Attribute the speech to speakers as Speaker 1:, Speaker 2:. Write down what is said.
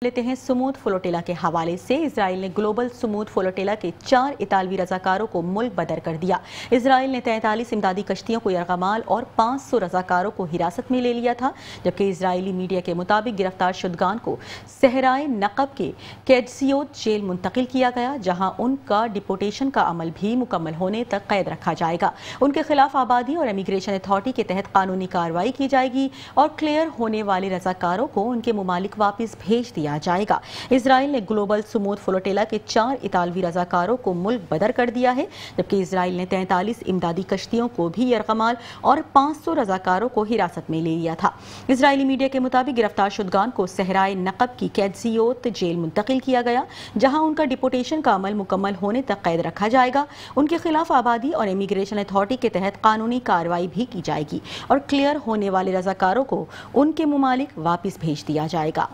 Speaker 1: लेते हैं सुमूद फ्लोटिला के हवाले से। इजराइल ने ग्लोबल सुमूद फ्लोटिला के 4 इतालवी रजाकारों को मुल्क बदर कर दिया। इजराइल ने 43 इमदादी कश्तियों को यरगमाल और 500 रजाकारों को हिरासत में ले लिया था, जबकि इजरायली मीडिया के मुताबिक गिरफ्तार शुदगान को सहराए नकब के कैदसियोत जेल मुंतकिल किया गया, जहां उनका डिपोटेशन का अमल भी मुकम्मल होने तक कैद रखा जाएगा। उनके खिलाफ आबादी और इमिग्रेशन अथॉरिटी के तहत कानूनी कार्रवाई की जाएगी और क्लियर होने वाले रजाकारों को उनके मुमालिक वापस भेज दिया जाएगा। इजराइल ने ग्लोबल सुमूद फ्लोटिला के 4 इतालवी रजाकारों को मुल्क बदर कर दिया है, जबकि इजराइल ने 43 इमदादी कश्तियों को भी यरगमाल और 500 रजाकारों को हिरासत में ले लिया था। इजरायली मीडिया के मुताबिक गिरफ्तार शुदगान को सहराए नकब की कैदसियोत जेल मुंतकिल किया गया, जहां उनका डिपोटेशन का अमल मुकम्मल होने तक कैद रखा जाएगा। उनके खिलाफ आबादी और इमिग्रेशन अथॉरिटी के तहत कानूनी कार्रवाई भी की जाएगी और क्लियर होने वाले रजाकारों को उनके मुमालिक वापस भेज दिया जाएगा।